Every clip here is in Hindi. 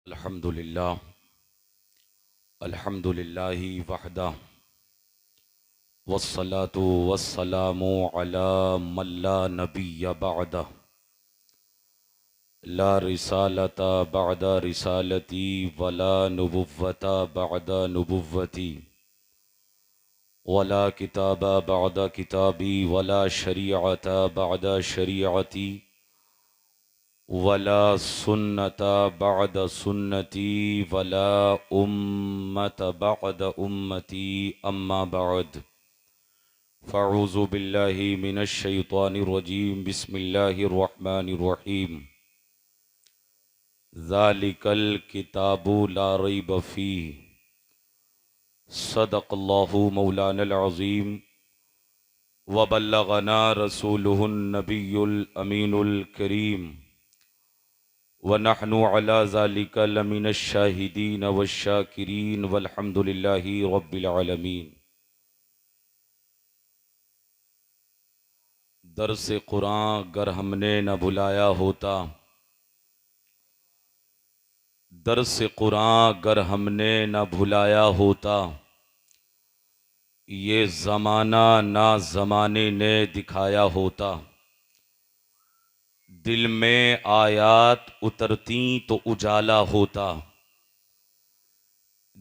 अल्हम्दुलिल्लाह अल्हम्दुलिल्लाहि वहदा वस्सलातु वस्सलामु अला मन ला नबिय्य बअदा ला रिसालता बअदा रिसालती वला नुबुव्वता बअदा नुबुव्वती वला किताबा बअदा किताबी वला शरीअता बअदा शरीअती वला सुन्नता बअद सुन्नती वला उम्मत बअद उम्मती अम्मा बअद फ़अऊज़ु बिल्लाहि मिनश शैतानिर रजीम बिस्मिल्लाहिर रहमानिर रहीम ज़ालिकल किताबु ला रैब फ़ीह सदक़ल्लाहु मौलानल अज़ीम व बल्लगना रसूलुहुन नबियुल अमीनुल करीम व नहनु अला ज़ालिका लमिनश शाहिदीन वश्शाकिरीन वल्हम्दुलिल्लाहि रब्बिल आलमीन। दर्स कुरान अगर हमने न बुलाया होता, दर्स कुरान अगर हमने न भुलाया होता, ये ज़माना ना ज़माने ने दिखाया होता। दिल में आयात उतरती तो उजाला होता,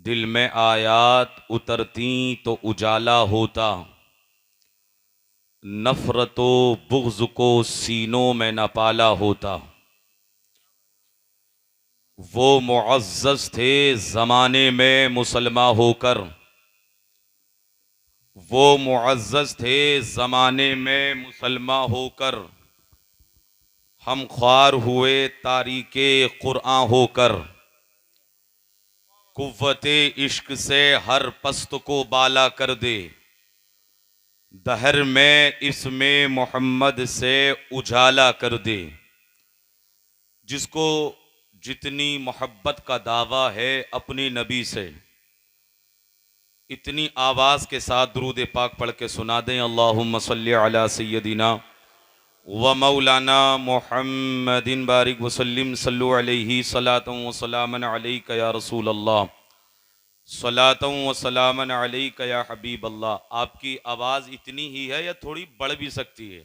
दिल में आयात उतरती तो उजाला होता। नफ़रतो बुग़्ज़ को सीनों में न पाला होता। वो मुअज़्ज़ज़ थे ज़माने में मुसलमान होकर, वो मुअज़्ज़ज़ थे ज़माने में मुसलमान होकर। हम ख्वार हुए तारीके कुरान होकर, कुव्वते इश्क से हर पस्त को बाला कर दे। दहर में इसमें मोहम्मद से उजाला कर दे। जिसको जितनी मोहब्बत का दावा है अपने नबी से, इतनी आवाज़ के साथ दुरूद पाक पढ़ के सुना दें। अल्लाहुम्मा सल्ली अला सय्यदिना व मौलाना मुहम्मदिन बारिक वसल्लिम सल्लु अलैहि सलातन व सलामन अलैका या रसूल अल्लाह, सलातन व सलामन अलैका या हबीब अल्लाह। आपकी आवाज़ इतनी ही है या थोड़ी बढ़ भी सकती है?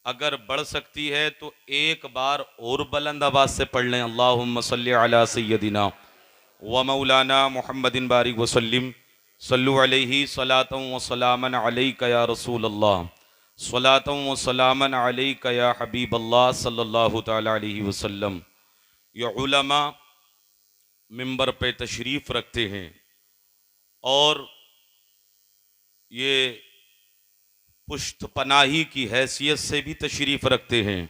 अगर बढ़ सकती है तो एक बार और बुलंद आवाज़ से पढ़ लें। अल्लाहुम्मा सल्ली अला सय्यदिना व मौलाना मुहम्मदिन बारिक वसल्लिम सल्लु अलैहि सलातन व सलामन अलैका या रसूल अल्लाह, सलातन व सलामन अलैका या हबीब अल्लाह सल्लल्लाहु तआला अलैहि वसल्लम। ये उलमा मिंबर पे तशरीफ़ रखते हैं और ये पुश्त पनाही की हैसियत से भी तशरीफ़ रखते हैं।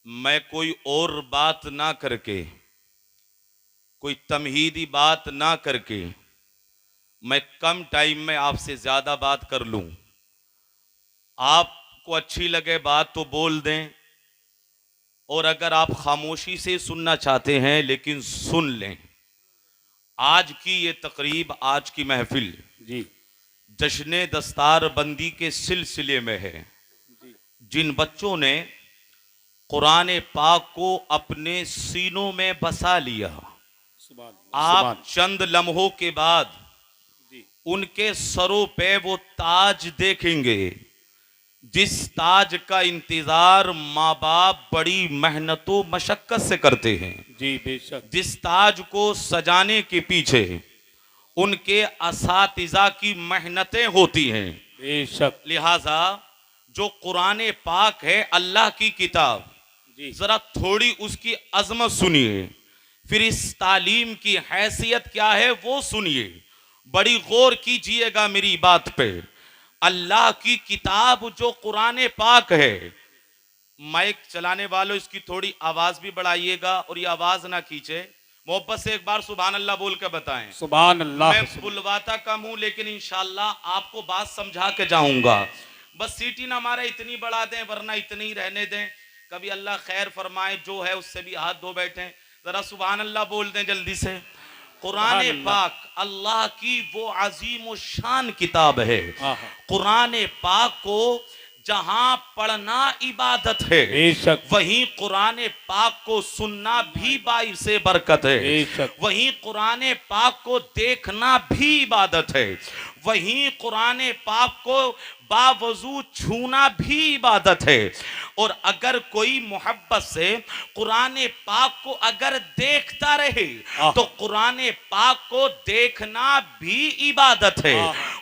मैं कोई और बात ना करके, कोई तमहीदी बात ना करके, मैं कम टाइम में आपसे ज़्यादा बात कर लूँ। आपको अच्छी लगे बात तो बोल दें, और अगर आप खामोशी से सुनना चाहते हैं लेकिन सुन लें। आज की ये तकरीब, आज की महफिल जी जश्न दस्तार बंदी के सिलसिले में है। जिन बच्चों ने कुरान पाक को अपने सीनों में बसा लिया, आप चंद लम्हों के बाद उनके सरों पे वो ताज देखेंगे, जिस ताज का इंतजार माँ बाप बड़ी मेहनतों मशक्कत से करते हैं। जी बेशक। जिस ताज को सजाने के पीछे उनके असातिज़ा की मेहनतें होती हैं। बेशक। लिहाजा जो कुरान पाक है, अल्लाह की किताब, जी जरा थोड़ी उसकी अजमत सुनिए, फिर इस तालीम की हैसियत क्या है वो सुनिए। बड़ी गौर कीजिएगा मेरी बात पे। अल्लाह की किताब जो कुरान पाक है, माइक चलाने वालों इसकी थोड़ी आवाज भी बढ़ाइएगा और ये आवाज ना खींचे। मोहब्बत से एक बार सुभान अल्लाह बोल के बताएं। सुभान अल्लाह। मैं बुलवाता कम हूं लेकिन इंशाअल्लाह आपको बात समझा के जाऊंगा। बस सीटी ना मारे, इतनी बढ़ा दें, वरना इतनी ही रहने दें। कभी अल्लाह खैर फरमाए, जो है उससे भी हाथ धो बैठे। जरा सुभान अल्लाह बोल दें जल्दी से। कुरान पाक अल्लाह की वो अजीम शान किताब है। कुरान पाक को जहां पढ़ना इबादत है, बेशक वहीं कुरान पाक को सुनना भी बाइसे बरकत है, बेशक वहीं कुरान पाक को देखना भी इबादत है, वहीं कुरान पाक को बावजू छूना भी इबादत है। और अगर कोई मोहब्बत से कुरान पाक को अगर देखता रहे तो कुरान पाक को देखना भी इबादत है।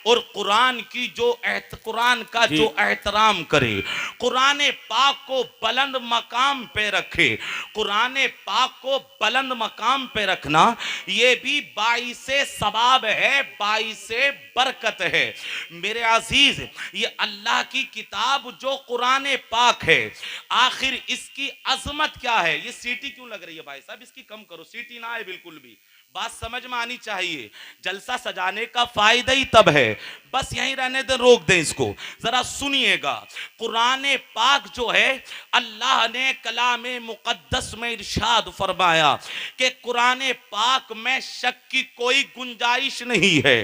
और कुरान की जो कुरान का जो एहतराम करे, कुरान पाक को बुलंद मकाम पे रखे, कुरान पाक को बुलंद मकाम पे रखना ये भी बाइसे सवाब है, बाइसे बरकत है। मेरे अजीज, ये अल्लाह की किताब जो कुरान पाक है, आखिर इसकी अजमत क्या है? ये सीटी क्यों लग रही है भाई साहब? इसकी कम करो, सीटी ना आए बिल्कुल भी। बात समझ में आनी चाहिए। जलसा सजाने का फायदा ही तब है, बस यहीं रहने दे, रोक दें इसको, जरा सुनिएगा। कुरान पाक जो है, अल्लाह ने कलाम मुकद्दस में इरशाद फरमाया कि कुरान पाक में शक की कोई गुंजाइश नहीं है।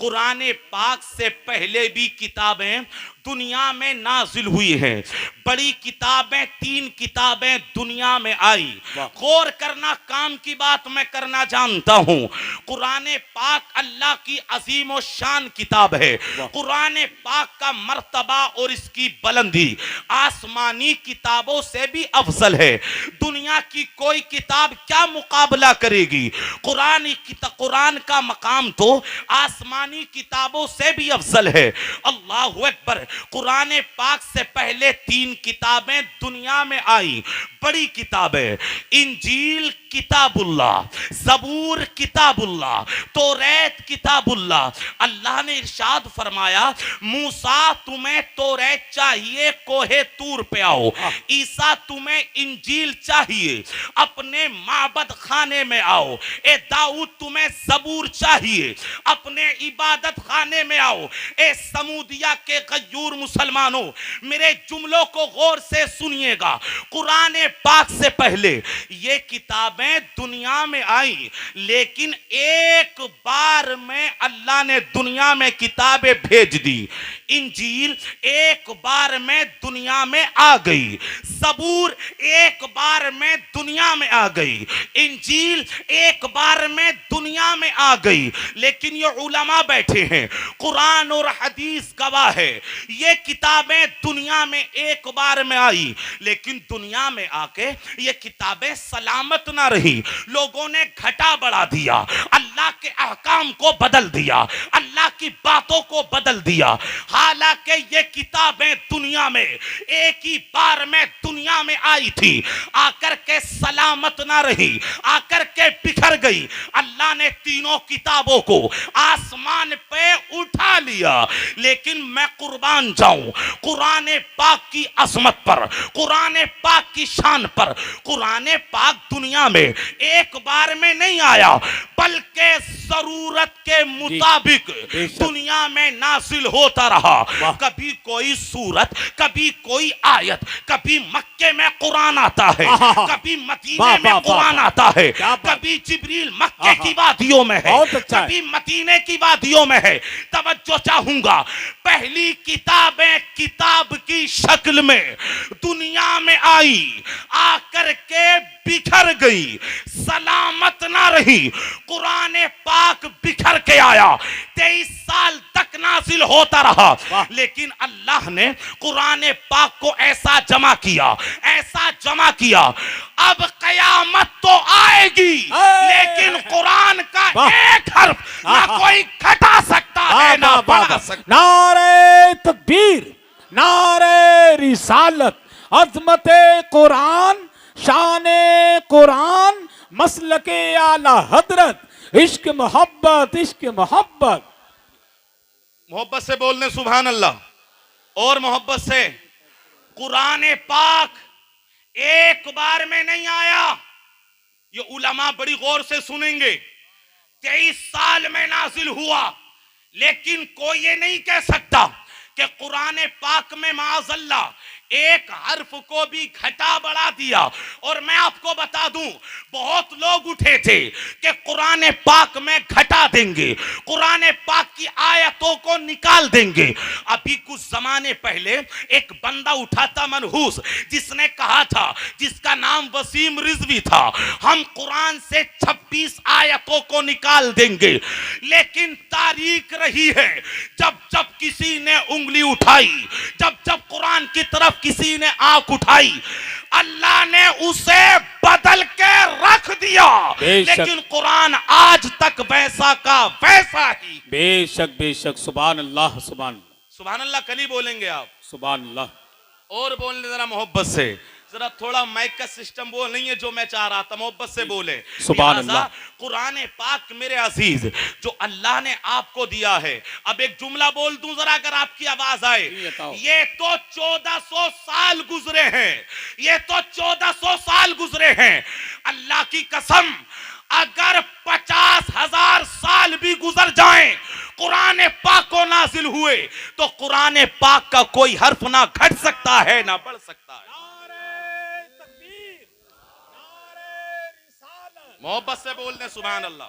कुरान पाक से पहले भी किताबें दुनिया में नाजिल हुई हैं। बड़ी किताबें, 3 किताबें दुनिया में आई। गौर करना, काम की बात मैं करना जानता हूं। कुरान पाक अल्लाह की अजीम और शान किताब है। कुरान पाक का मर्तबा और इसकी बुलंदी आसमानी किताबों से भी अफजल है। दुनिया की कोई किताब क्या मुकाबला करेगी? कुरान का मकाम तो आसमानी किताबों से भी अफजल है। अल्लाहु अकबर। कुरान पाक से पहले 3 किताबें दुनिया में आई, बड़ी किताबें। इंजील किताबुल्लाह, ज़बूर किताबुल्लाह, तौरात किताबुल्लाह। अल्लाह ने इरशाद फरमाया, मूसा तुम्हें तौरात चाहिए, कोहे तूर पे आओ। ईसा तुम्हें इंजील चाहिए, अपने माबद खाने में आओ। ए दाऊद तुम्हें ज़बूर चाहिए, अपने इबादत खाने में आओ। ए समूदिया के गयूर मुसलमानों, मेरे जुमलों को गौर से सुनिएगा। कुरान पाक से पहले ये किताबें दुनिया में आई, लेकिन एक बार में अल्लाह ने दुनिया में किताबें भेज दी। इंजील एक बार में दुनिया में आ गई, ज़बूर एक बार में दुनिया में आ गई, इंजील एक बार में दुनिया में आ गई। लेकिन ये उलमा बैठे हैं, कुरान और हदीस गवाह है, ये किताबें दुनिया में एक बार में आई, लेकिन दुनिया में आके ये किताबें सलामत ना रही। लोगों ने घटा बढ़ा दिया, अल्लाह के अहकाम को बदल दिया, अल्लाह की बातों को बदल दिया। हालांकि ये किताबें दुनिया में एक ही बार में दुनिया में आई थी, आकर के सलामत ना रही, आकर के बिखर गई। अल्लाह ने तीनों किताबों को आसमान पे उठा लिया। लेकिन मैं कुर्बान जाऊं कुरान पाक की अजमत पर, कुरान पाक की शान पर। कुरान पाक दुनिया में एक बार में नहीं आया, बल्कि जरूरत के मुताबिक दुनिया में नाजिल होता रहा। कभी कोई सूरत, कभी कोई आयत, कभी मक्के में कुरान आता है, कभी मदीने में कुरान आता है, कभी जिब्रील मक्के की वादियों में है, कभी मदीने की वादियों में है। तवज्जो चाहूंगा, पहली किताबें किताब की शक्ल में दुनिया में आई, आकर के बिखर गई, सलामत ना रही। कुरान पाक बिखर के आया, 23 साल तक नाजिल होता रहा। लेकिन अल्लाह ने कुरान पाक को ऐसा जमा किया, ऐसा जमा किया, अब कयामत तो आएगी, लेकिन कुरान का एक हर्फ ना कोई घटा सकता है ना बढ़ा सकता। नारे तकबीर, नारे रिसालत, अज़मते कुरान, शाने कुरान, मसलके आला हजरत, इश्क मोहब्बत, इश्क मोहब्बत। मोहब्बत से बोलने सुभान अल्लाह। और मोहब्बत से, कुरान पाक एक बार में नहीं आया, ये उलमा बड़ी गौर से सुनेंगे। 23 साल में नाजिल हुआ, लेकिन कोई ये नहीं कह सकता कि कुरान पाक में माअज़ल्लाह एक हर्फ को भी घटा बढ़ा दिया। और मैं आपको बता दूं, बहुत लोग उठे थे कि कुरान पाक में घटा देंगे, कुरान पाक की आयतों को निकाल देंगे। अभी कुछ जमाने पहले एक बंदा उठा था मनहूस, जिसने कहा था, जिसका नाम वसीम रिजवी था, हम कुरान से 26 आयतों को निकाल देंगे। लेकिन तारीख रही है, जब जब किसी ने उंगली उठाई, जब जब कुरान की तरफ किसी ने आंख उठाई, अल्लाह ने उसे बदल के रख दिया। लेकिन कुरान आज तक वैसा का वैसा ही। बेशक बेशक, सुभान अल्लाह, सुभान अल्लाह। कल ही बोलेंगे आप सुभान अल्लाह। और बोलने जरा मोहब्बत से, जरा थोड़ा माइक का सिस्टम वो नहीं है जो मैं चाह रहा था, मोहब्बत से बोले। सुभान अल्लाह। कुरान पाक मेरे अजीज जो अल्लाह ने आपको दिया है, अब एक जुमला बोल दूं जरा अगर आपकी आवाज आए, ये तो 1400 साल गुजरे हैं, ये तो 1400 साल गुजरे हैं। अल्लाह की कसम, अगर 50,000 साल भी गुजर जाएं कुरान पाक को नाजिल हुए, तो कुरान पाक का कोई हर्फ ना घट सकता है ना बढ़ सकता है। मोहब्बत से बोल दें सुभान अल्लाह,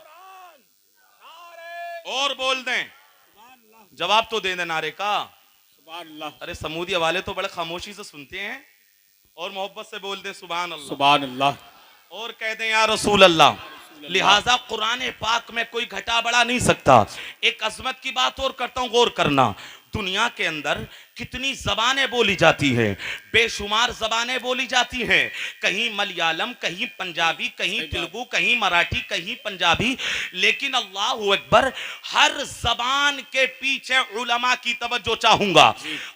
और बोल दें, जवाब तो दे दें नारे का सुभान अल्लाह। अरे समूदी वाले तो बड़े खामोशी से सुनते हैं, और मोहब्बत से बोल दें सुभान अल्लाह, सुभान अल्लाह, और कह दें या रसूल अल्लाह। लिहाजा कुरान पाक में कोई घटा बढ़ा नहीं सकता। एक अजमत की बात और करता हूं, गौर करना, दुनिया के अंदर कितनी जबानें बोली जाती हैं, बेशुमार जबानें बोली जाती हैं, कहीं मलयालम, कहीं पंजाबी, कहीं तेलुगु, कहीं मराठी, कहीं पंजाबी। लेकिन अल्लाहु अकबर, हर जबान के पीछे उलमा की तवज्जो चाहूंगा,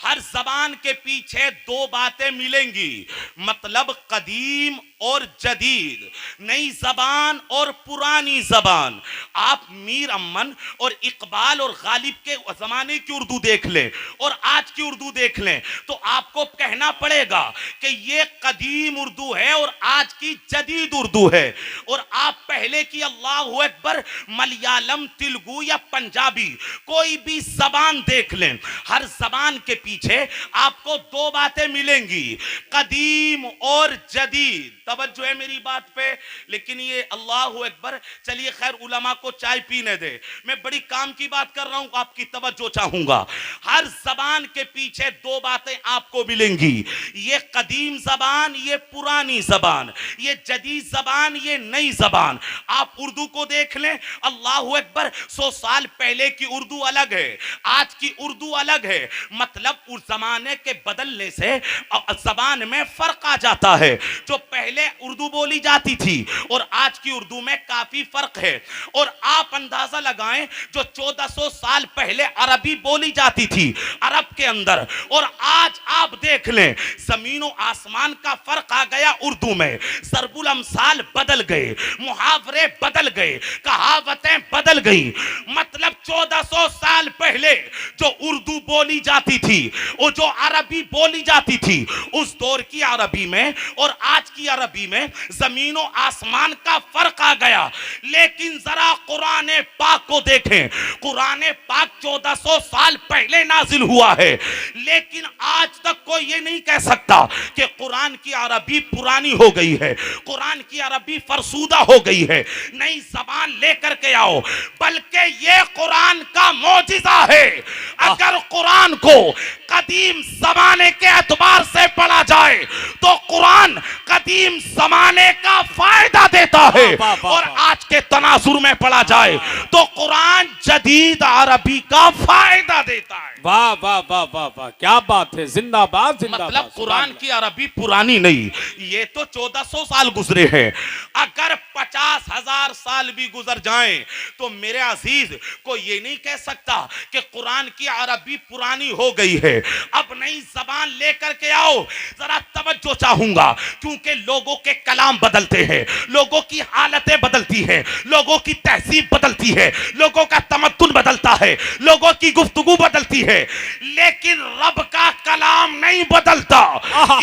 हर जबान के पीछे दो बातें मिलेंगी, मतलब कदीम और जदीद, नई जबान और पुरानी जबान। आप मीर अमन और इकबाल और गालिब के जमाने की उर्दू देख लें और आज की उर्दू देख लें, तो आपको कहना पड़ेगा कि ये कदीम उर्दू है और आज की जदीद उर्दू है। और आप पहले की अल्लाहु अकबर मलयालम, तेलुगु या पंजाबी कोई भी जबान देख लें, हर जबान के पीछे आपको दो बातें मिलेंगी, कदीम और जदीद। तवज्जो है मेरी बात पे? लेकिन ये अल्लाहु अकबर, चलिए खैर उलमा को चाय पीने दे, मैं बड़ी काम की बात कर रहा हूं, आपकी तवज्जो चाहूंगा। हर जबान के पीछे दो बातें आपको मिलेंगी, ये कदीम जबान, ये पुरानी जबान, ये जदीद जबान, ये नई जबान। आप उर्दू को देख लें, अल्लाहु अकबर, 100 साल पहले की उर्दू अलग है, आज की उर्दू अलग है। मतलब उस जमाने के बदलने से जबान में फर्क आ जाता है। जो पहले उर्दू बोली जाती थी और आज की उर्दू में काफी फर्क है। और आप अंदाजा लगाएं, जो 1400 साल पहले अरबी बोली जाती थी अरब के अंदर, और आज आप देख लें, जमीनों आसमान का फर्क आ गया उर्दू में। सरबुल अमसाल बदल गए, मुहावरे बदल गए, कहावतें बदल गई। मतलब 1400 साल पहले जो उर्दू बोली जाती थी और जो अरबी बोली जाती थी, उस दौर की अरबी में और आज की अरबी में जमीनों आसमान का फर्क आ गया। लेकिन जरा कुरान पाक को देखें, कुरान पाक 1400 साल पहले नाजिल हुआ है, लेकिन आज तक कोई ये नहीं कह सकता कि कुरान की अरबी पुरानी हो गई है, कुरान की अरबी फरसूदा हो गई है, नई जबान लेकर के आओ। बल्कि ये कुरान का मौजिजा है। अगर कुरान को कदीम जमाने के एतबार से पढ़ा जाए तो कुरान कदीम जमाने का फायदा देता है, और आज के तनाजुर में पढ़ा जाए तो कुरान जदीद अरबी का फायदा देता है। वाह वाह वाह वाह वाह, क्या बात है, जिंदाबाद जिंदाबाद। मतलब कुरान की अरबी पुरानी नहीं, ये तो 1400 साल गुजरे हैं। अगर 50,000 साल भी गुजर जाएं तो मेरे अजीज को ये नहीं कह सकता कि कुरान की अरबी पुरानी हो गई है। अब नई जबान लेकर के आओ, जरा तवज्जो चाहूंगा, क्योंकि लोगों के कलाम बदलते हैं, लोगों की हालतें बदलती हैं, लोगों की तहजीब बदलती है, लोगों का तमद्दुन बदलता है, लोगों की गुफ्तगू बदलती है, लेकिन रब का कलाम नहीं बदलता।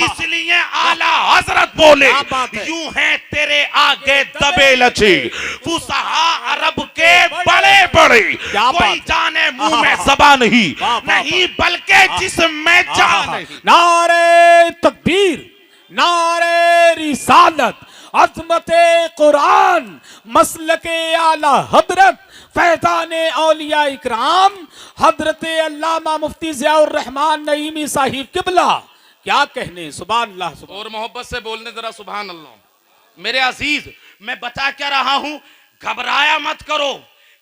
इसलिए आला हजरत बोले, यूं है तेरे आगे दबे लचे फुसहा अरब के बड़े पड़े, क्या बात कोई है। जाने मुंह में ज़बान नहीं, वाह, वाह, नहीं बल्कि जिसमें जान नहीं। नारे तकबीर, नारे रिसालत, अज़मते कुरान, मसलके आला हजरत, फैज़ाने औलिया इकराम, हजरत अल्लामा मुफ्ती ज़ियाउर रहमान नईमी साहिब किबला। क्या कहने, सुभान अल्लाह, सुभान। और मोहब्बत से बोलने जरा सुभान अल्लाह। मेरे अजीज, मैं बता क्या रहा हूं, घबराया मत करो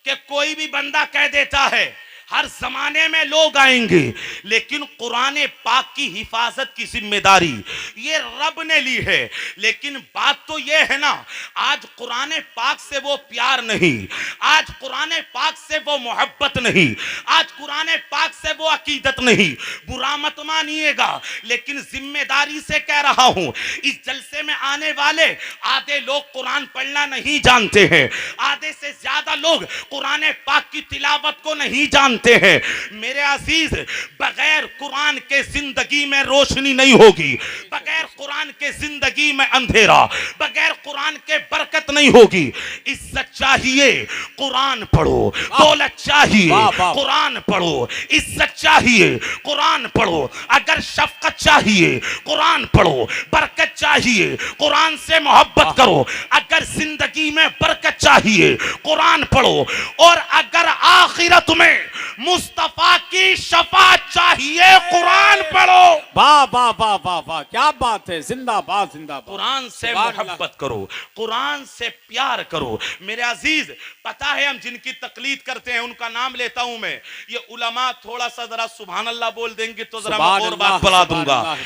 कि कोई भी बंदा कह देता है। हर जमाने में लोग आएंगे, लेकिन कुरान पाक की हिफाजत की जिम्मेदारी ये रब ने ली है। लेकिन बात तो ये है ना, आज कुरान पाक से वो प्यार नहीं, आज कुरान पाक से वो मोहब्बत नहीं, आज कुरान पाक से वो अकीदत नहीं। बुरा मत मानिएगा, लेकिन जिम्मेदारी से कह रहा हूं। इस जलसे में आने वाले आधे लोग कुरान पढ़ना नहीं जानते हैं, आधे से ज्यादा लोग कुरान पाक की तिलावत को नहीं जानते हैं। मेरे अजीज, बगैर कुरान के जिंदगी में रोशनी नहीं होगी, बगैर कुरान के जिंदगी में अंधेरा, बगैर कुरान के बरकत नहीं होगी। इज्जत चाहिए, कुरान पढ़ो। दौलत चाहिए, कुरान पढ़ो। इज्जत चाहिए, कुरान पढ़ो। अगर शफकत चाहिए, कुरान पढ़ो। बरकत चाहिए, कुरान से मोहब्बत करो। अगर जिंदगी में बरकत चाहिए, कुरान पढ़ो। और अगर आखिरत में मुस्तफा की शफाअत चाहिए, कुरान पढ़ो। वाह वाह वाह वाह वाह, क्या बात है, जिंदाबाद जिंदाबाद। कुरान से सुभान मोहब्बत करो, कुरान से प्यार करो। मेरे अजीज, पता है हम जिनकी तकलीद करते हैं उनका नाम लेता हूं मैं। ये उलमा थोड़ा सा जरा सुभान अल्लाह बोल देंगे तो जरा मैं और बात बढ़ा दूंगा।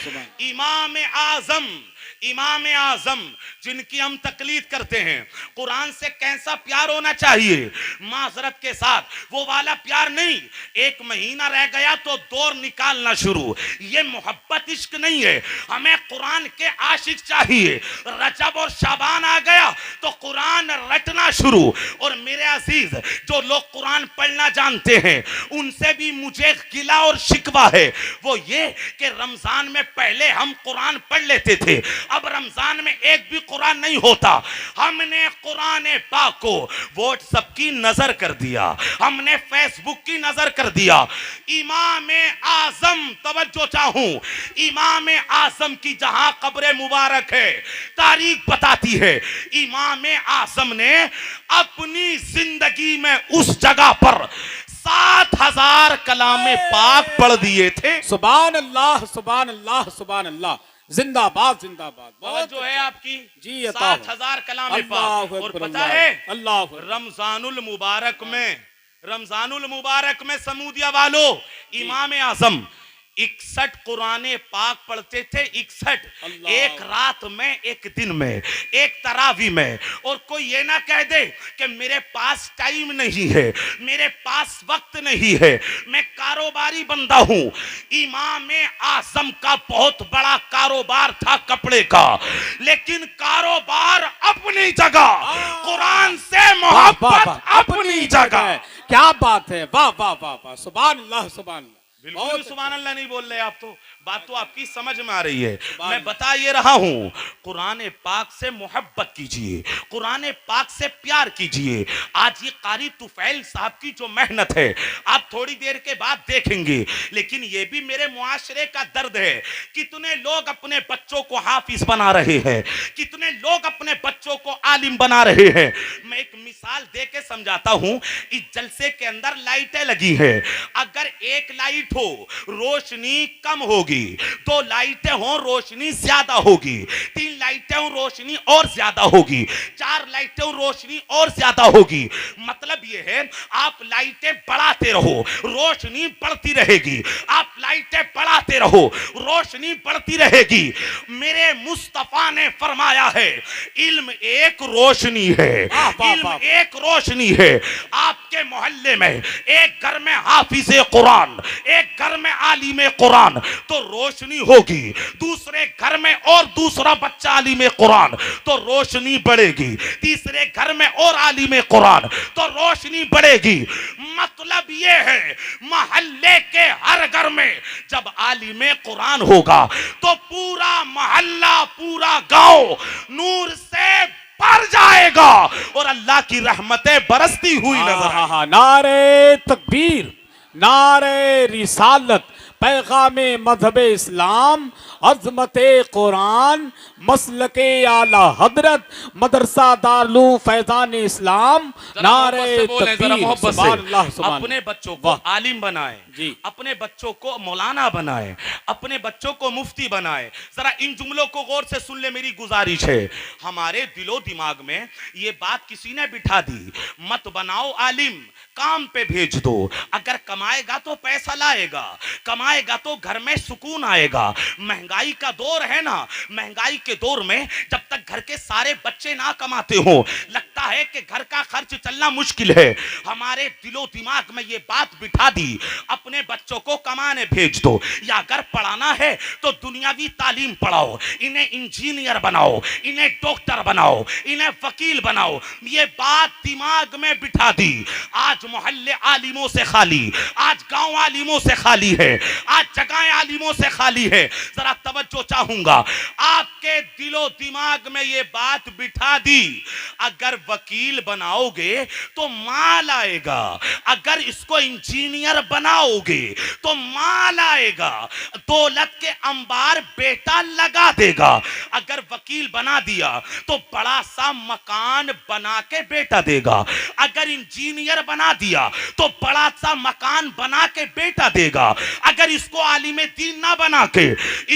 इमाम आजम, इमाम आजम जिनकी हम तकलीद करते हैं, कुरान से कैसा प्यार होना चाहिए, माजरत के साथ वो वाला प्यार नहीं, एक महीना रह गया तो दौर निकालना शुरू। ये मोहब्बत इश्क नहीं है। हमें कुरान के आशिक चाहिए। रजब और शाबान आ गया तो कुरान रटना शुरू। और मेरे अजीज, जो लोग कुरान पढ़ना जानते हैं उनसे भी मुझे गिला और शिकवा है। वो ये कि रमजान में पहले हम कुरान पढ़ लेते थे, अब रमजान में एक भी कुरान नहीं होता। हमने कुरान पाक को व्हाट्सएप की नजर कर दिया, हमने फेसबुक की नजर कर दिया। इमाम आजम, तवज्जो चाहूं, इमाम आजम की जहां कब्र मुबारक है, तारीख बताती है, इमाम आजम ने अपनी जिंदगी में उस जगह पर 7,000 कलामे पाक पढ़ दिए थे। सुभान अल्लाह, सुभान अल्लाह, सुभान अल्लाह, जिंदाबाद जिंदाबाद। बहुत जो है आपकी जी, 7,000 कलामे पाक। और पता है अल्लाह रमजानुल मुबारक में, रमजानुल मुबारक में समूदिया वालों, इमाम आजम 61 कुराने पाक पढ़ते थे। 61, एक रात में, एक दिन में, एक तरावी में। और कोई ये ना कह दे कि मेरे पास टाइम नहीं है, मेरे पास वक्त नहीं है, मैं कारोबारी बंदा हूं। इमाम आजम का बहुत बड़ा कारोबार था कपड़े का, लेकिन कारोबार अपनी जगह, कुरान से मोहब्बत अपनी जगह। क्या बात है, वाह वाह वाह वाह, सुभान अल्लाह, सुभान अल्लाह। बिल्कुल सुभान अल्लाह नहीं बोल रहे आप, तो बात तो आपकी समझ में आ रही है। मैं बता ये रहा हूं, कुरान पाक से मोहब्बत कीजिए, कुरान पाक से प्यार कीजिए। आज ये कारी तुफैल साहब की जो मेहनत है आप थोड़ी देर के बाद देखेंगे, लेकिन ये भी मेरे मुआशरे का दर्द है। कितने लोग अपने बच्चों को हाफिज बना रहे हैं, कितने लोग अपने बच्चों को आलिम बना रहे हैं। मैं एक मिसाल दे के समझाता हूं। इस जलसे के अंदर लाइटें लगी हैं, अगर एक लाइट हो रोशनी कम होगी, 2 लाइटें हो रोशनी ज्यादा होगी, 3 लाइटें हो रोशनी और ज्यादा होगी, 4 लाइटें हो रोशनी और ज्यादा होगी। मतलब यह है आप लाइटें बढ़ाते रहो, रोशनी बढ़ती रहेगी। आप लाइटें बढ़ाते रहो, रोशनी बढ़ती रहेगी। मेरे मुस्तफा ने फरमाया है, इल्म एक रोशनी है, इल्म एक रोशनी है। आपके मोहल्ले में एक घर में हाफिज कुरान, एक घर में आलिम कुरान, तो रोशनी होगी। दूसरे घर में और दूसरा बच्चा आलिम कुरान, तो रोशनी बढ़ेगी। तीसरे घर में और आलिम कुरान, तो रोशनी बढ़ेगी। मतलब ये है मोहल्ले के हर घर में जब आलिम कुरान होगा तो पूरा मोहल्ला, पूरा गांव नूर से पर जाएगा और अल्लाह की रहमतें बरसती हुई नजर आएंगी। हाँ, नारे तकबीर, नारे रिसालत, पैगामे मजहब इस्लाम, अजमत कुरान, मसलके आला हजरत, मदरसा दारुल फैजान इस्लाम। नारे तकबीर, सुभान अल्लाह, सुभान अपने बच्चों को आलिम बनाए जी, अपने बच्चों को मौलाना बनाए, अपने बच्चों को मुफ्ती बनाए। जरा इन जुमलों को गौर से सुन ले, मेरी गुजारिश है। हमारे दिलो दिमाग में ये बात किसी ने बिठा दी, मत बनाओ आलिम, काम पे भेज दो। अगर कमाएगा तो पैसा लाएगा, कमाएगा तो घर में सुकून आएगा। महंगाई का दौर है ना, महंगाई के दौर में जब तक घर के सारे बच्चे ना कमाते हो, लगता है कि घर का खर्च चलना मुश्किल है। हमारे दिलो दिमाग में ये बात बिठा दी, अपने बच्चों को कमाने भेज दो, या अगर पढ़ाना है तो दुनियावी तालीम पढ़ाओ, इन्हें इंजीनियर बनाओ, इन्हें डॉक्टर बनाओ, इन्हें वकील बनाओ। ये बात दिमाग में बिठा दी। आज मोहल्ले आलिमों से खाली, आज गांव आलिमों से खाली है, आज जगहें आलिमों से खाली है। जरा तवज्जो चाहूंगा, आपके दिलो दिमाग में ये बात बिठा दी, अगर वकील बनाओगे तो माल आएगा, अगर इसको इंजीनियर बनाओगे तो माल आएगा, दौलत के अंबार बेटा लगा देगा। अगर वकील बना दिया तो बड़ा सा मकान बना के बेटा देगा, अगर इंजीनियर बना दिया तो बड़ा सा मकान बना के बेटा देगा। अगर इसको आलिम दीन ना बना के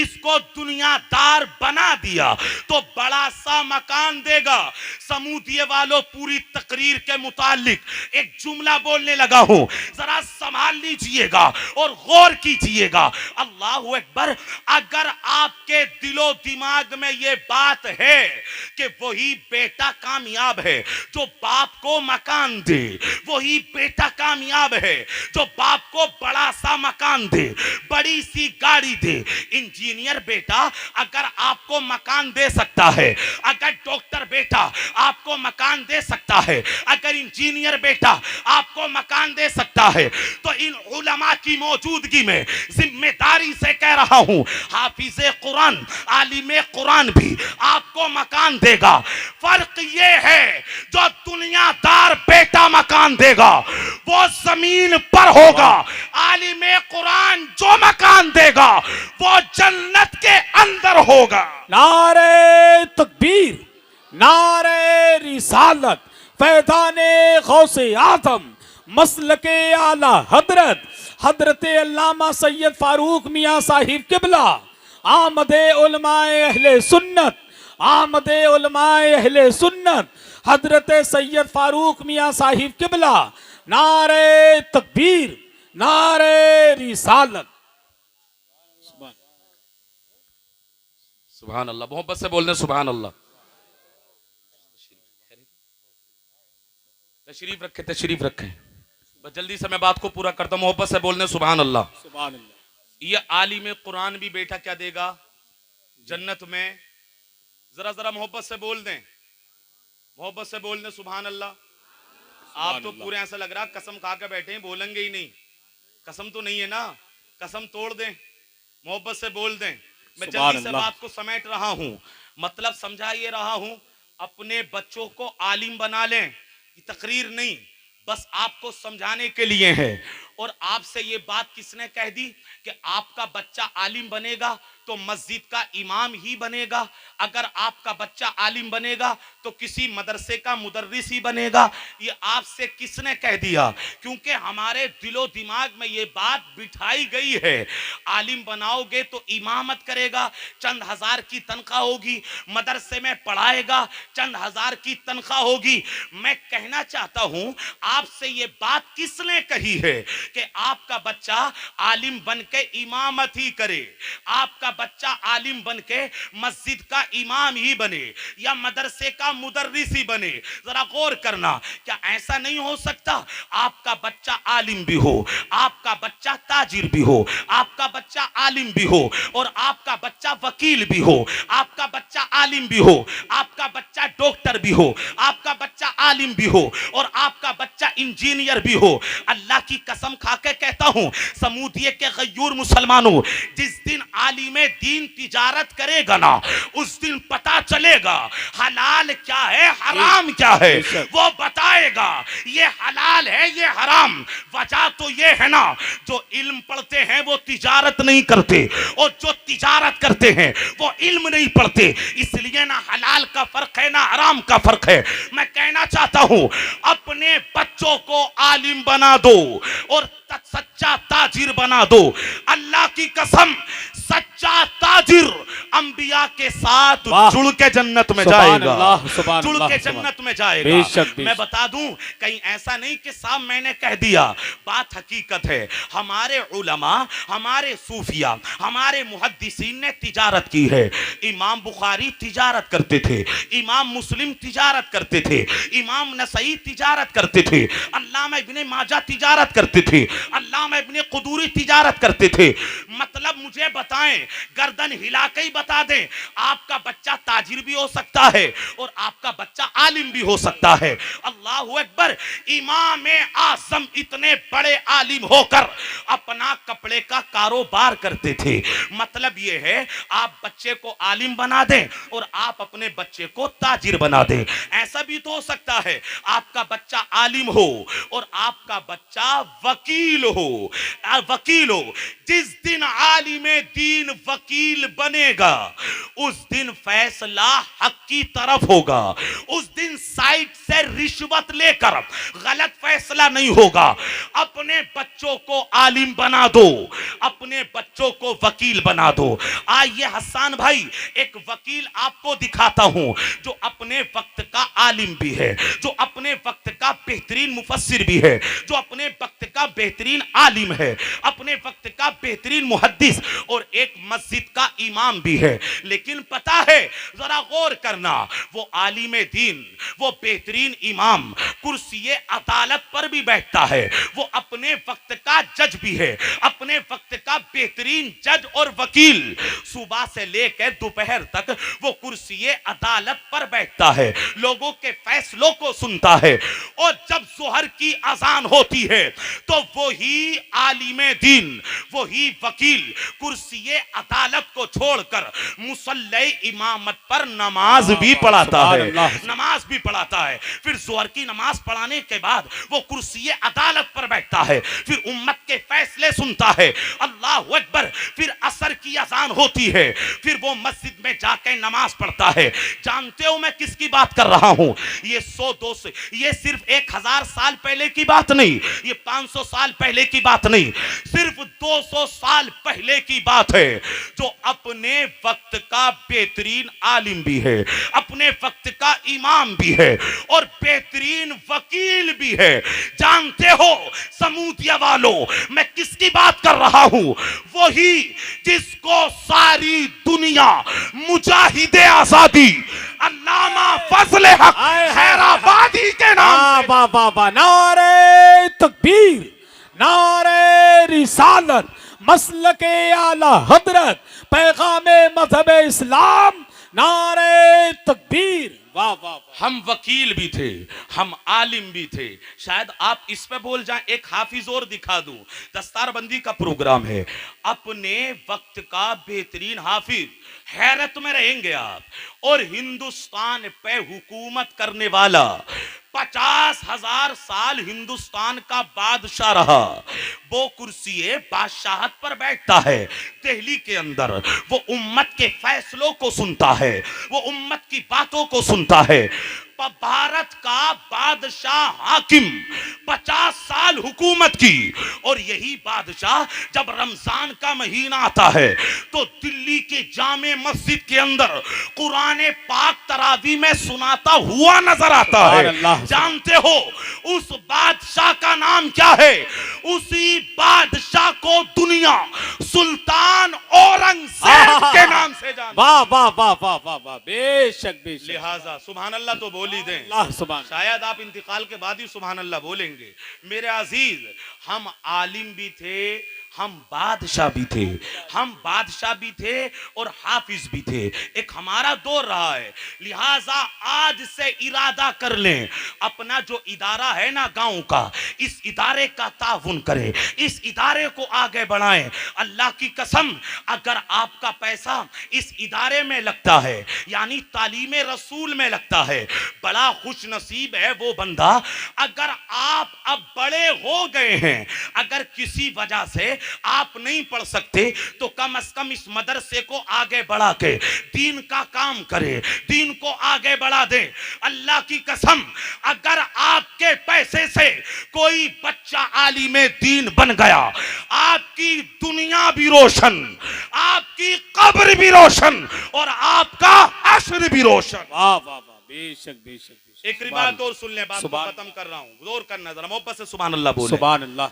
इसको दुनियादार बना दिया तो बड़ा सा मकान देगा। समूदिये वालों, पूरी तकरीर के मुतालिक एक जुमला बोलने लगा हूं, जरा संभाल लीजिएगा और गौर कीजिएगा। अल्लाहु अकबर। अगर आपके दिलो दिमाग में यह बात है कि वही बेटा कामयाब है जो बाप को मकान दे, वही बेटा कामयाब है जो बाप को बड़ा सा मकान दे, बड़ी सी गाड़ी दे। इंजीनियर बेटा अगर आपको मकान दे सकता है, अगर डॉक्टर बेटा आपको मकान दे सकता है, अगर इंजीनियर बेटा आपको मकान दे सकता है, तो इन उलमा की मौजूदगी में जिम्मेदारी से कह रहा हूं, हाफिज़े कुरान, आलिमे कुरान भी आपको मकान देगा। फर्क ये है, जो दुनियादार बेटा मकान देगा वो जमीन पर होगा, आलिमे कुरान जो मकान देगा वो जन्नत के अंदर होगा। नारे तकबीर, नारे रिसालत, फैज़ाने गौसे आज़म, मसलके आला हजरत, हजरत अल्लामा सैयद फारूक मियाँ साहिब किबला, आमदे उलमाए अहले सुन्नत, आमदे उलमाए अहले सुन्नत, हजरत सैयद फारूक मियाँ साहिब किबला। नारे तकबीर, नारे रिसालत। सुभान अल्लाह, मोहब्बत से बोलने सुभान अल्लाह। तशरीफ रखें, तशरीफ रखें, बस जल्दी से मैं बात को पूरा करता हूं। मोहब्बत से बोलने सुभान अल्लाह, सुभान अल्लाह। ये आलिम कुरान भी बेटा क्या देगा जन्नत में। जरा जरा मोहब्बत से बोल दें, मोहब्बत से बोल दें सुभान अल्लाह। आप तो पूरे ऐसा लग रहा कसम खा के बैठे हैं, बोलेंगे ही नहीं। कसम तो नहीं है ना, कसम तोड़ दें, मोहब्बत से बोल दें। मैं जल्दी से बात को समेट रहा हूं, मतलब समझा ये रहा हूं, अपने बच्चों को आलिम बना लें। ये तकरीर नहीं, बस आपको समझाने के लिए है। और आपसे ये बात किसने कह दी कि आपका बच्चा आलिम बनेगा तो मस्जिद का इमाम ही बनेगा, अगर आपका बच्चा आलिम बनेगा तो किसी मदरसे का मुदर्रिस ही बनेगा। ये आपसे किसने कह दिया? क्योंकि हमारे दिलो दिमाग में ये बात बिठाई गई है, आलिम बनाओगे तो इमामत करेगा, चंद हजार की तनख्वाह होगी, मदरसे में पढ़ाएगा, चंद हजार की तनख्वाह होगी। मैं कहना चाहता हूं, आपसे ये बात किसने कही है कि आपका बच्चा आलिम बन के इमामत ही करे, आपका बच्चा आलिम बन के मस्जिद का इमाम ही बने या मदरसे का मुदर्रिस ही बने? जरा गौर करना, क्या ऐसा नहीं हो सकता? आपका बच्चा आलिम भी हो, आपका बच्चा ताजिर भी हो, आपका बच्चा आलिम भी हो, और आपका बच्चा वकील भी हो, आपका बच्चा आलिम भी हो, आपका बच्चा डॉक्टर भी हो, आपका बच्चा आलिम भी हो और आपका बच्चा इंजीनियर भी हो, अल्लाह की कसम खा के कहता हूं समूदिये के गयूर मुसलमानों, जिस दिन आलिम दीन तिजारत करेगा ना, उस दिन पता चलेगा हलाल क्या है हराम क्या है, वो बताएगा ये हलाल है ये हराम। वजह तो ये है ना, जो इल्म पढ़ते हैं वो तिजारत नहीं करते और जो तिजारत करते हैं वो इल्म नहीं पढ़ते, इसलिए ना हलाल का फर्क है ना हराम का फर्क है। मैं कहना चाहता हूं अपने बच्चों को आलिम बना दो और सच्चा ताजिर बना दो। अल्लाह की कसम सच्चा ताजिर अंबिया के साथ जुड़ के जन्नत में जाएगा, जुड़ के जन्नत में जाएगा। मैं बता दूं कहीं ऐसा नहीं कि साहब मैंने कह दिया, बात हकीकत है। हमारे उलमा, हमारे सूफिया, हमारे मुहद्दिसीन ने तिजारत की है। इमाम बुखारी तिजारत करते थे, इमाम मुस्लिम तिजारत करते थे, इमाम नसई तिजारत करते थे, अल्लामा इब्ने माजा तिजारत करते थे, अल्लामा इब्ने कुदूरी तिजारत करते थे। मतलब मुझे बताएं, गर्दन हिला के ही बता दें, आपका बच्चा ताजिर भी हो सकता है और आपका बच्चा आलिम भी हो सकता है। अल्लाहु अकबर। इमाम आज़म इतने बड़े आलिम होकर अपना कपड़े का कारोबार करते थे। मतलब यह है आप बच्चे को आलिम बना दें और आप अपने बच्चे को ताजिर बना दें। ऐसा भी तो हो सकता है आपका बच्चा आलिम हो और आपका बच्चा वकील हो। वकील हो, जिस दिन आलिमे दीन वकील बनेगा उस दिन फैसला हक की तरफ होगा, उस दिन साइड से रिश्वत लेकर गलत फैसला नहीं होगा। अपने बच्चों को आलिम बना दो, अपने बच्चों को वकील बना दो। आइए हसन भाई एक वकील आपको दिखाता हूं जो अपने वक्त का आलिम भी है, जो अपने वक्त का बेहतरीन मुफस्सिर भी है, जो अपने वक्त का बेहतरीन आलिम है, अपने वक्त का बेहतरीन मुहद्दिस और एक मस्जिद का इमाम भी है। लेकिन पता है, जरा गौर करना, वो आलिम दीन, वो बेहतरीन इमाम कुर्सी अदालत पर भी बैठता है, वो अपने वक्त का जज भी है, अपने वक्त का बेहतरीन जज और वकील। सुबह से लेकर दोपहर तक वो कुर्सी अदालत पर बैठता है, लोगों के फैसलों को सुनता है और जब जोहर की अजान होती है तो वही आलिम दीन, वही वकील कुर्सी अदालत को छोड़कर मुसल्ले इमामत पर नमाज भी पढ़ाता है, नमाज भी पढ़ाता है। फिर जोहर की नमाज पढ़ाने के बाद वो कुर्सी अदालत पर बैठता है, फिर उम्मत के फैसले सुनता है। अल्लाह अकबर। फिर असर की अजान होती है, फिर वो मस्जिद में जाकर नमाज पढ़ता है। जानते हो मैं किसकी बात कर रहा हूं? ये 100-200, ये सिर्फ 1000 साल पहले की बात नहीं, ये 500 साल पहले की बात नहीं, सिर्फ 200 साल पहले की बात है। जो अपने वक्त का बेहतरीन आलिम भी है, अपने वक्त का इमाम भी है और बेहतरीन वकील भी है। जानते हो समूदिया वालों मैं किसकी बात कर रहा हूं? वही जिसको सारी दुनिया मुजाहिदे आजादी अल्लामा फजले हक हैदराबादी के नाम से नारे तकबीर, नारे रिसालत, मसलके आला हजरत, पैगामे मजहब इस्लाम, नारे तकबीर। वाह वाह वाह। हम वकील भी थे, हम आलिम भी थे। शायद आप इस पे बोल जाएं, एक हाफिज और दिखा दूं। दस्तारबंदी का प्रोग्राम है, अपने वक्त का बेहतरीन हाफिज, हैरत में रहेंगे आप। और हिंदुस्तान पे हुकूमत करने वाला, 50,000 साल हिंदुस्तान का बादशाह रहा, वो कुर्सी बादशाहत पर बैठता है दिल्ली के अंदर। वो उम्मत के फैसलों को सुनता है, वो उम्मत की बातों को सुनता है। भारत का बादशाह हाकिम 50 साल हुकूमत की, और यही बादशाह जब रमजान का महीना आता है तो दिल्ली के जामे मस्जिद के अंदर कुरान पाक तरावी में सुनाता हुआ नजर आता है। जानते हो उस बादशाह का नाम क्या है? उसी बादशाह को दुनिया सुल्तान औरंगजेब के नाम से जानती। वाह वाह वाह वाह वाह वाह, बेशक बेशक। लिहाजा सुभान अल्लाह तो बोल ही दें, शायद आप इंतकाल के बाद ही सुभान अल्लाह बोलेंगे। मेरे अजीज, हम आलिम भी थे, हम बादशाह भी थे, हम बादशाह भी थे और हाफिज भी थे। एक हमारा दौर रहा है, लिहाजा आज से इरादा कर लें, अपना जो इदारा है ना गांव का, इस इदारे का ताउन करें, इस इदारे को आगे बढ़ाएं। अल्लाह की कसम, अगर आपका पैसा इस इदारे में लगता है, यानी तालीम रसूल में लगता है, बड़ा खुश नसीब है वो बंदा। अगर आप अब बड़े हो गए हैं, अगर किसी वजह से आप नहीं पढ़ सकते, तो कम से कम इस मदरसे को आगे बढ़ा के दीन का काम करें, दीन को आगे बढ़ा दें। अल्लाह की कसम, अगर आपके पैसे से कोई बच्चा आलिमे दीन बन गया, आपकी दुनिया भी रोशन, आपकी कब्र भी रोशन और आपका अशर भी रोशन। वाह वाह वाह, बेशक बेशक बेशक। एक रिवायत और सुन ले, बात को खत्म कर रहा हूं, गौर करना जरा, मोहब्बत से सुभान अल्लाह बोले। सुभान अल्लाह।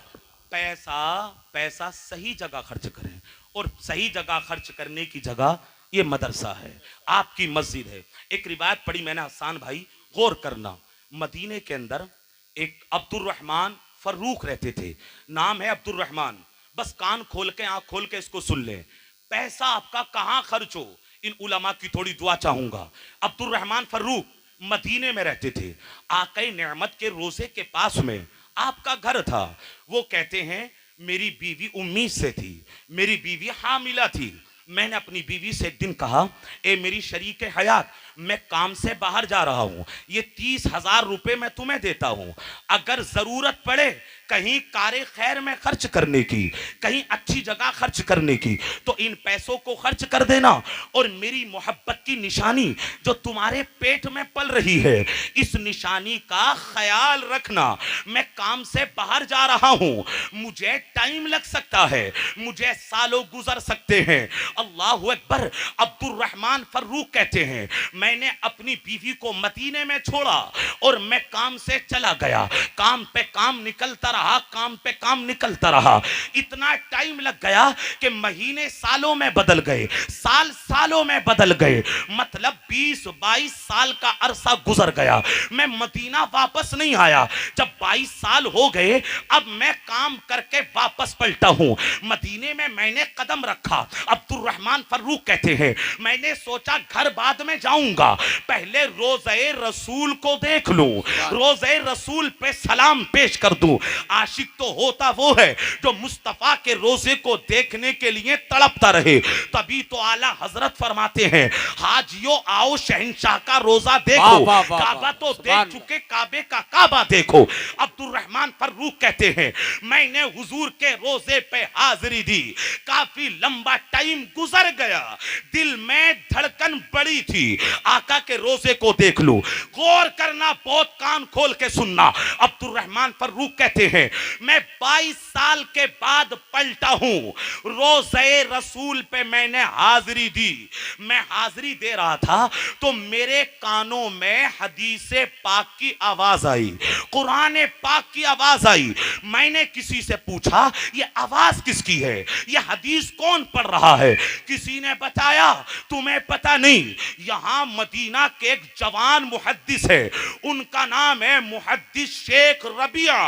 पैसा सही जगह खर्च करें, और सही जगह खर्च करने की जगह ये मदरसा है, आपकी मस्जिद है। एक रिवायत पढ़ी मैंने हसन भाई, गौर करना। मदीने के अंदर एक अब्दुर्रहमान फर्रुख रहते थे, नाम है अब्दुर्रहमान। बस कान खोल के, आंख खोल के इसको सुन लें। पैसा आपका कहां खर्च हो, इन उलमा की थोड़ी दुआ चाहूंगा। अब्दुर्रहमान फर्रुख मदीने में रहते थे, आक़े नेमत के रोजे के पास में आपका घर था। वो कहते हैं मेरी बीवी उम्मीद से थी, मेरी बीवी हामिला थी। मैंने अपनी बीवी से एक दिन कहा, ए मेरी शरीक हयात, मैं काम से बाहर जा रहा हूं, ये 30,000 रुपए मैं तुम्हें देता हूं, अगर जरूरत पड़े कहीं कारे खैर में खर्च करने की, कहीं अच्छी जगह खर्च करने की, तो इन पैसों को खर्च कर देना। और मेरी मोहब्बत की निशानी जो तुम्हारे पेट में पल रही है, इस निशानी का ख्याल रखना। मैं काम से बाहर जा रहा हूं, मुझे टाइम लग सकता है, मुझे सालों गुजर सकते हैं। अल्लाहु अकबर। अब्दुर्रहमान फर्रुख कहते हैं, मैंने अपनी बीवी को मदीने में छोड़ा और मैं काम से चला गया, काम पे काम निकलता रहा, काम पे काम निकलता रहा। इतना टाइम लग गया कि महीने सालों में बदल गए, साल सालों में बदल गए, मतलब 20-22 साल का अरसा गुजर गया। मैं मदीना वापस नहीं आया। जब 22 साल हो गए, अब मैं काम करके वापस पलटा हूं। मदीने में मैंने कदम रखा। अब्दुर्रहमान फर्रुख कहते हैं, मैंने सोचा घर बाद में जाऊंगा, पहले रोज़े रसूल को देख लूं, रोज़े रसूल पे सलाम पेश कर दूं। आशिक तो होता वो है जो मुस्तफा के रोजे को देखने के लिए तड़पता रहे। तभी तो आला हजरत फरमाते हैं, हाजियों आओ शहंशाह का रोजा देखो, काबा तो देख चुके, काबे का काबा देखो। अब्दुर्रहमान फर्रुख कहते हैं, मैंने हुजूर के रोजे पे हाजिरी दी, काफी लंबा टाइम गुजर गया, दिल में धड़कन बड़ी थी, आका के रोजे को देख लो। गौर करना, बहुत कान खोल के सुनना। अब्दुर्रहमान फर्रुख कहते हैं, मैं 22 साल के बाद पलटा हूं, रोज़े रसूल पे मैंने हाजिरी दी। मैं हाजिरी दे रहा था तो मेरे कानों में हदीसे पाक की आवाज आई, कुरान पाक की आवाज आई। मैंने किसी से पूछा, ये आवाज किसकी है, ये हदीस कौन पढ़ रहा है? किसी ने बताया, तुम्हें पता नहीं, यहां मदीना के एक जवान मुहद्दिस है, उनका नाम है मुहद्दिस शेख रबिया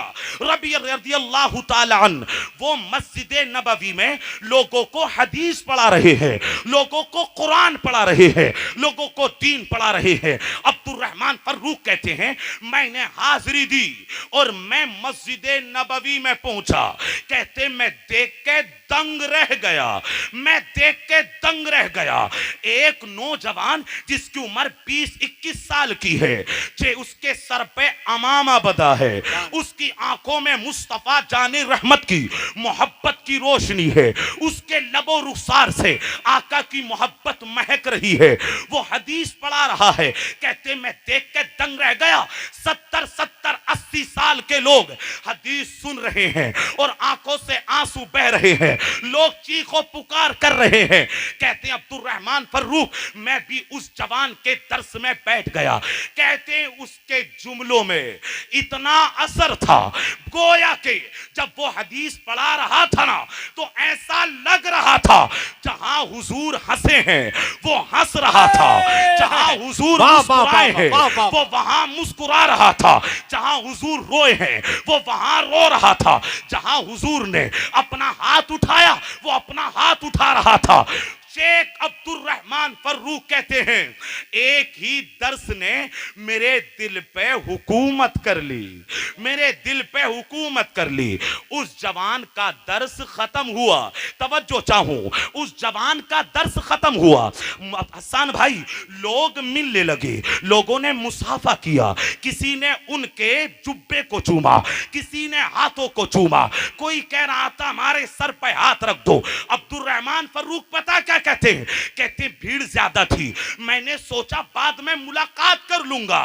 रदियल्लाहु ताला अन्हु। वो मस्जिद नबवी में लोगों को हदीस पढ़ा रहे हैं, लोगों को कुरान पढ़ा रहे हैं, लोगों को दीन पढ़ा रहे हैं। अब्दुर्रहमान फर्रुख कहते हैं, मैंने हाजिरी दी और मैं मस्जिद नबवी में पहुंचा। कहते मैं देख के दंग रह गया, मैं देख के दंग रह गया। एक नौजवान जिसकी उम्र 20-21 साल की है, जे उसके सर पे अमामा बंधा है, उसकी आंखों में मुस्तफा जाने रहमत की मोहब्बत की रोशनी है, उसके लबो रुखसार से आका की मोहब्बत महक रही है, वो हदीस पढ़ा रहा है। कहते मैं देख के दंग रह गया। 70-80 साल के लोग हदीस सुन रहे हैं और आंखों से आंसू बह रहे हैं, लोग चीखो पुकार कर रहे हैं। कहते हैं अब्दुर्रहमान फर्रुख, मैं भी उस जवान के दर्स में बैठ गया। कहते हैं उसके जुमलों में इतना असर था, गोया के जब वो हदीस पढ़ा रहा था ना तो ऐसा लग रहा था जहां हुजूर हंसे हैं वो हंस रहा था, जहां हुजूर मुस्कुराए हैं वो वहां मुस्कुरा रहा था, जहां हुजूर रोए हैं वो वहां रो रहा था, जहां हुजूर ने अपना हाथ उठाया वो अपना हाथ उठा रहा था। शेख अब्दुल रहमान फर्रुख कहते हैं एक ही दर्स ने मेरे दिल पे हुकूमत कर ली, मेरे दिल पे हुकूमत कर ली। उस जवान का दर्स खत्म हुआ, तवज्जो चाहूं, उस जवान का दर्स खत्म हुआ। हसन भाई लोग मिलने लगे, लोगों ने मुसाफा किया, किसी ने उनके जुब्बे को चूमा, किसी ने हाथों को चूमा, कोई कह रहा था हमारे सर पे हाथ रख दो। अब्दुल रहमान फर्रुख पता क्या कहते हैं, कहते भीड़ ज्यादा थी, मैंने सोचा बाद में मुलाकात कर लूंगा,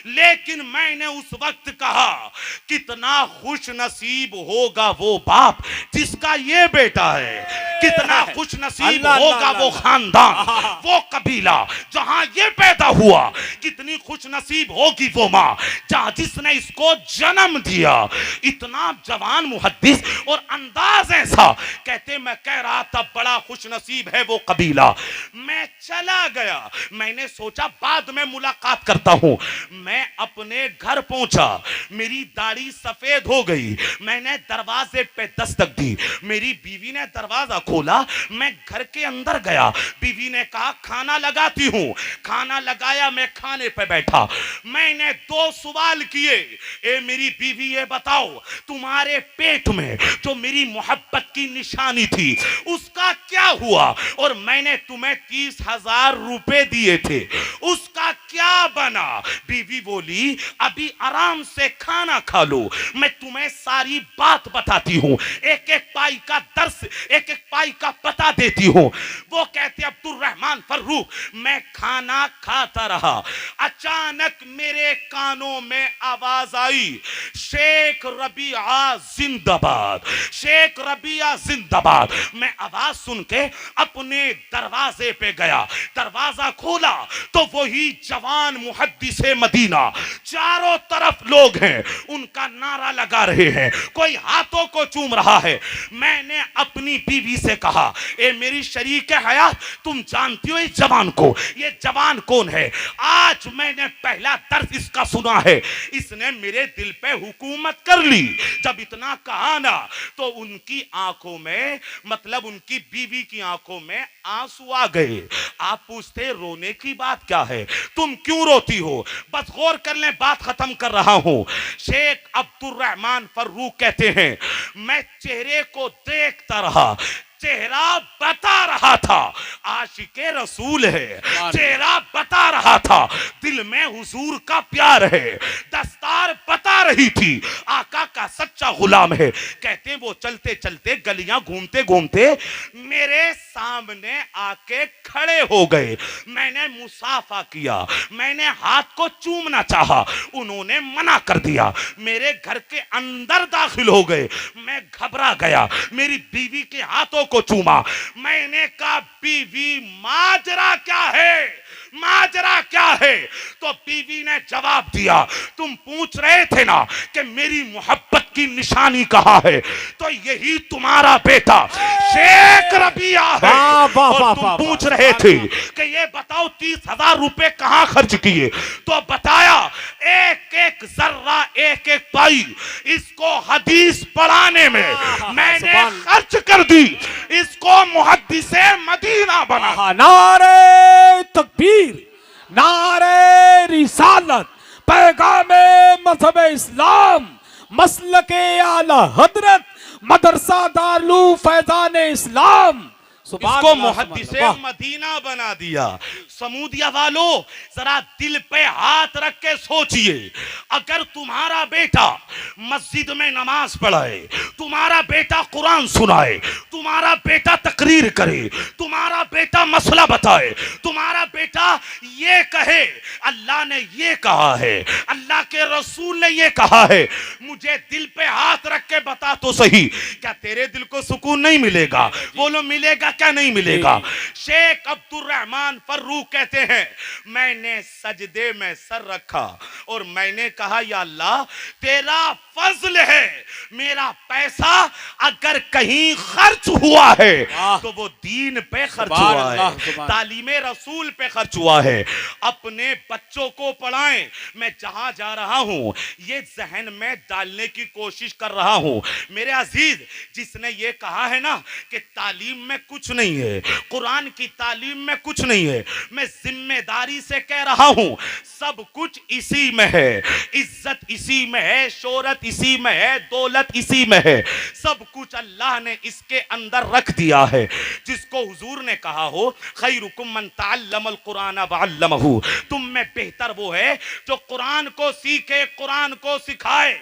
लेकिन मैंने उस वक्त कहा कितना खुश नसीब होगा वो बाप जिसका ये बेटा है, कितना खुश नसीब होगा वो खानदान, वो कबीला जहां ये पैदा हुआ, कितनी खुश नसीब होगी वो माँ जहां जिसने इसको जन्म दिया। इतना जवान मुहद्दिस और अंदाज ऐसा, कहते मैं कह रहा था बड़ा खुश नसीब है वो कबीला। मैं चला गया, मैंने सोचा बाद में मुलाकात करता हूं। मैं अपने घर पहुंचा, मेरी दाढ़ी सफेद हो गई, मैंने दरवाजे पे दस्तक दी, मेरी बीवी ने दरवाजा खोला, मैं घर के अंदर गया, बीवी ने कहा खाना लगाती हूं, खाना लगाया, मैं खाने पे बैठा, मैंने दो सवाल किए, ए मेरी बीवी ये बताओ तुम्हारे पेट में जो मेरी मोहब्बत की निशानी थी उसका क्या हुआ, और मैंने तुम्हें 30,000 रुपए दिए थे उसका क्या बना। बीवी बोली अभी आराम से खाना खा लो, मैं तुम्हें सारी बात बताती हूं, एक एक पाई का दर्स, एक एक पाई का पता देती हूं। वो कहते अब्दुल रहमान फर्रुख मैं खाना खाता रहा, अचानक मेरे कानों में आवाज आई शेख रबिया जिंदाबाद, शेख रबिया जिंदाबाद। मैं आवाज सुन के अपने दरवाजे पे गया, दरवाजा खोला तो वही जवान मुहद्दिसे मदीना, चारों तरफ लोग हैं, उनका नारा लगा रहे हैं, कोई हाथों को चूम रहा है। मैंने अपनी बीवी से कहा ए मेरी शरीक हयात तुम जानती हो इस जवान को, ये जवान कौन है, आज मैंने पहला दर्स इसका सुना है, इसने मेरे दिल पे हुकूमत कर ली। जब इतना कहा ना तो उनकी आंखों में, मतलब उनकी बीवी की आंखों में आंसू आ गए। आप पूछते रोने की बात क्या है, तुम क्यों रोती हो, बस गौर कर लें, बात खत्म कर रहा हूं। शेख अब्दुल रहमान फर्रुख कहते हैं मैं चेहरे को देखता रहा, चेहरा बता रहा था आशिके रसूल है, चेहरा बता रहा था दिल में हुजूर का प्यार है, दस्तार बता रही थी आका का सच्चा गुलाम है। कहते वो चलते चलते गलियां घूमते घूमते मेरे सामने आके खड़े हो गए, मैंने मुसाफा किया, मैंने हाथ को चूमना चाहा, उन्होंने मना कर दिया, मेरे घर के अंदर दाखिल हो गए, मैं घबरा गया, मेरी बीवी के हाथों को चूमा, मैंने कहा बीवी माजरा क्या है, माजरा क्या है। तो बीवी ने जवाब दिया तुम पूछ रहे थे ना कि मेरी मोहब्बत की निशानी कहां है, तो यही तुम्हारा बेटा शेख रबिया है। और तुम पूछ रहे थे कि ये बताओ 30,000 रुपए कहां खर्च किए, तो बताया एक एक जर्रा एक एक पाई इसको हदीस पढ़ाने में मैंने खर्च कर दी, इसको मुहद्दिसे मदीना बना। नारे तकबीर, नारे रिसालत, पैगामे मज़हब इस्लाम, मसलके आला हजरत, मदरसा दारुल फैजान इस्लाम, इसको मुहद्दिसे मदीना बना दिया। समूदिया वालों जरा दिल पे हाथ रख के सोचिए, अगर तुम्हारा बेटा मस्जिद में नमाज पढ़ाए, तुम्हारा बेटा कुरान सुनाए, तुम्हारा बेटा तकरीर करे, तुम्हारा बेटा मसला बताए, तुम्हारा बेटा ये कहे अल्लाह ने ये कहा है, अल्लाह के रसूल ने ये कहा है, मुझे दिल पे हाथ रख के बता तो सही, क्या तेरे दिल को सुकून नहीं मिलेगा? बोलो मिलेगा क्या नहीं मिलेगा? शेख अब्दुल रहमान फर्रूक कहते हैं, मैंने सजदे में सर रखा और मैंने कहा या अल्लाह तेरा फजल है, मेरा पैसा अगर कहीं खर्च हुआ है तो वो दीन पे खर्च हुआ है, तालीमे रसूल पे खर्च हुआ है। अपने बच्चों को पढ़ाएं। मैं जहां जा रहा हूं ये जहन में डालने की कोशिश कर रहा हूं, मेरे अजीज, जिसने ये कहा है ना कि तालीम में कुछ नहीं है, कुरान की तालीम में कुछ नहीं है, मैं जिम्मेदारी से कह रहा हूं सब कुछ इसी में है, इज्जत इसी में है, शोहरत इसी में है, दौलत इसी में है, सब कुछ अल्लाह ने इसके अंदर रख दिया है। जिसको हुजूर ने कहा हो खैरुकुम मन तअल्लमल कुरान व अल्लमहु, तुम में बेहतर वो है जो कुरान को सीखे, कुरान को सिखाए।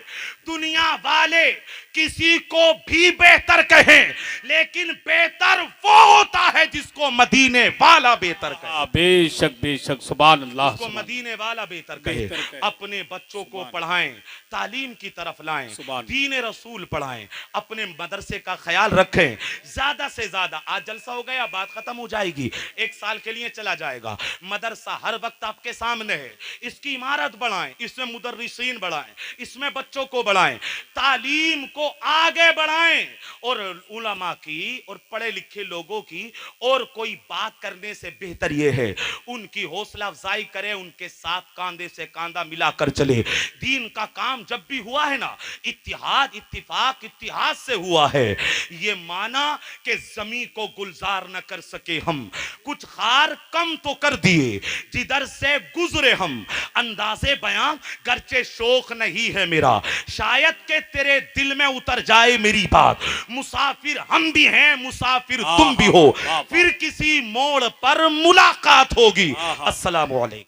दुनिया वाले किसी को भी बेहतर कहें, लेकिन बेहतर वो होता है जिसको मदीने वाला बेहतर कहे। बेशक बेशक, सुभान अल्लाह, जिसको मदीने वाला बेहतर कहे। अपने बच्चों को पढ़ाएं, तालीम की तरफ लाएं, दीन रसूल पढ़ाएं, अपने मदरसे का ख्याल रखें। ज्यादा से ज्यादा, आज जलसा हो गया बात खत्म हो जाएगी, एक साल के लिए चला जाएगा। मदरसा हर वक्त आपके सामने है, इसकी इमारत बढ़ाएं, इसमें मुदर्रिसीन बढ़ाएं, इसमें बच्चों को बढ़ाएं, तालीम को आगे बढ़ाएं। और उलमा की और पढ़े लिखे लोगों की और कोई बात करने से बेहतर यह है उनकी हौसला अफजाई करें, उनके साथ कांधे से कांधा मिलाकर चले। दीन का काम जब भी हुआ है ना, इत्तिहाद इत्तिफाक इत्तिहाद से हुआ है। ये माना कि जमीन को गुलजार न कर सके हम, कुछ खार कम तो कर दिए, जिधर से गुजरे हम अंदाजे बयां गर्चे शौक नहीं है मेरा, शायद के तेरे दिल में उतर जाए मेरी बात। मुसाफिर हम भी हैं, मुसाफिर तुम भी हो, फिर किसी मोड़ पर मुलाकात होगी। अस्सलामु अलैकुम।